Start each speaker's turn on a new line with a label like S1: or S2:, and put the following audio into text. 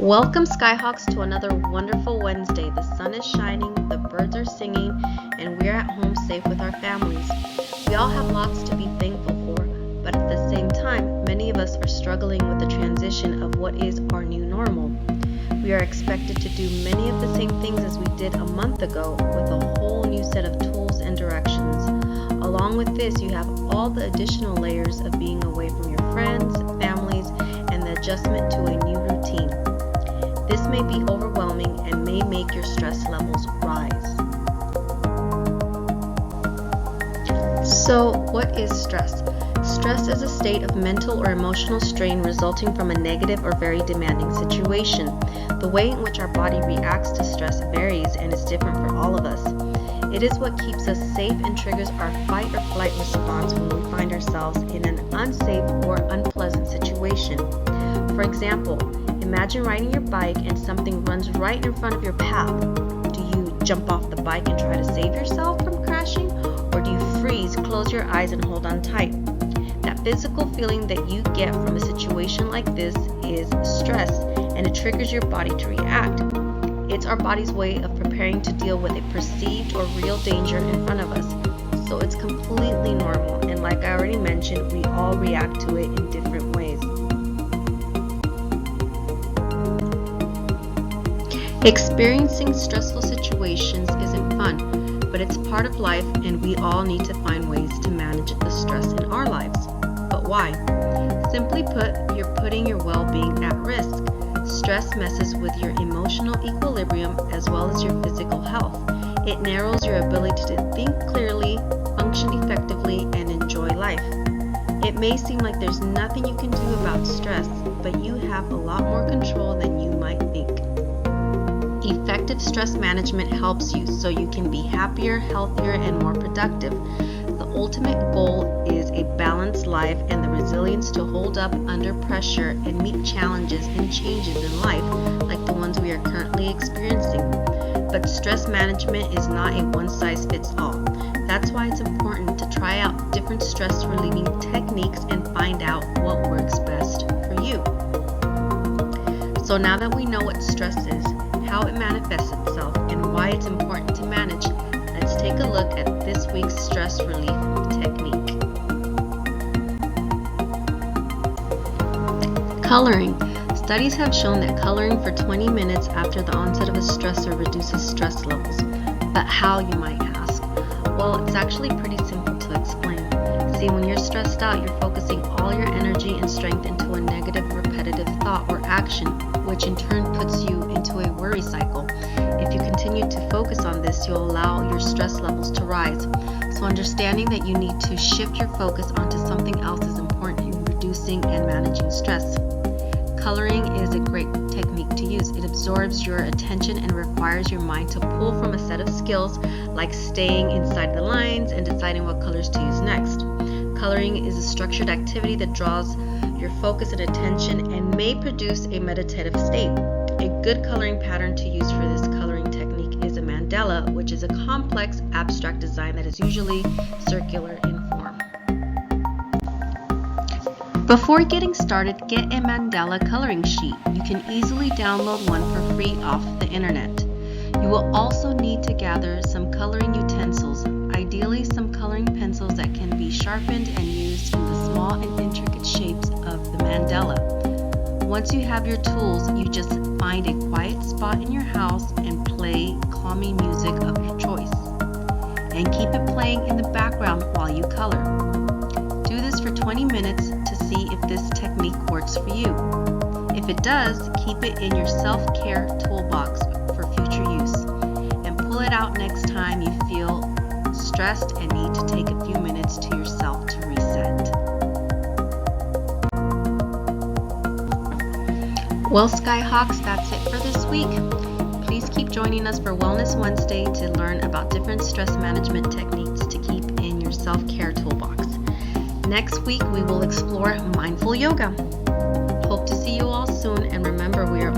S1: Welcome, Skyhawks, to another wonderful Wednesday. The sun is shining, the birds are singing, and we're at home safe with our families. We all have lots to be thankful for, but at the same time, many of us are struggling with the transition of what is our new normal. We are expected to do many of the same things as we did a month ago with a whole new set of tools and directions. Along with this, you have all the additional layers of being away from your friends, families, and the adjustment to a new routine. This may be overwhelming and may make your stress levels rise. So, what is stress? Stress is a state of mental or emotional strain resulting from a negative or very demanding situation. The way in which our body reacts to stress varies and is different for all of us. It is what keeps us safe and triggers our fight or flight response when we find ourselves in an unsafe or unpleasant situation. For example, imagine riding your bike and something runs right in front of your path. Do you jump off the bike and try to save yourself from crashing? Or do you freeze, close your eyes, and hold on tight? That physical feeling that you get from a situation like this is stress, and it triggers your body to react. It's our body's way of preparing to deal with a perceived or real danger in front of us. So it's completely normal, and like I already mentioned, we all react to it in different ways. Experiencing stressful situations isn't fun, but it's part of life, and we all need to find ways to manage the stress in our lives. But why? Simply put, you're putting your well-being at risk. Stress messes with your emotional equilibrium as well as your physical health. It narrows your ability to think clearly, function effectively, and enjoy life. It may seem like there's nothing you can do about stress, but you have a lot more control than you might think. Effective stress management helps you so you can be happier, healthier, and more productive. The ultimate goal is a balanced life and the resilience to hold up under pressure and meet challenges and changes in life like the ones we are currently experiencing. But stress management is not a one-size-fits-all. That's why it's important to try out different stress relieving techniques and find out what works best for you. So now that we know what stress is, how it manifests itself, and why it's important to manage, let's take a look at this week's stress relief technique. Coloring. Studies have shown that coloring for 20 minutes after the onset of a stressor reduces stress levels. But how, you might ask? Well, it's actually pretty simple to explain. See, when you're stressed out, you're focusing all your energy and strength into a negative, repetitive thought or action, which in turn puts you into a worry cycle. If you continue to focus on this, you'll allow your stress levels to rise. So understanding that you need to shift your focus onto something else is important in reducing and managing stress. Coloring is a great technique to use. It absorbs your attention and requires your mind to pull from a set of skills like staying inside the lines and deciding what colors to use next. Coloring is a structured activity that draws your focus and attention and may produce a meditative state. A good coloring pattern to use for this coloring technique is a mandala, which is a complex abstract design that is usually circular in form. Before getting started, get a mandala coloring sheet. You can easily download one for free off the internet. You will also need to gather some coloring utensils, ideally some coloring pencils that can be sharpened and used in the small and intricate shapes of the mandala. Once you have your tools, you just find a quiet spot in your house and play calming music of your choice. And keep it playing in the background while you color. Do this for 20 minutes to see if this technique works for you. If it does, keep it in your self-care toolbox for future use. And pull it out next time you feel stressed and need to take a few minutes to yourself to reset. Well, Skyhawks, that's it for this week. Please keep joining us for Wellness Wednesday to learn about different stress management techniques to keep in your self-care toolbox. Next week, we will explore mindful yoga. Hope to see you all soon, and remember, we are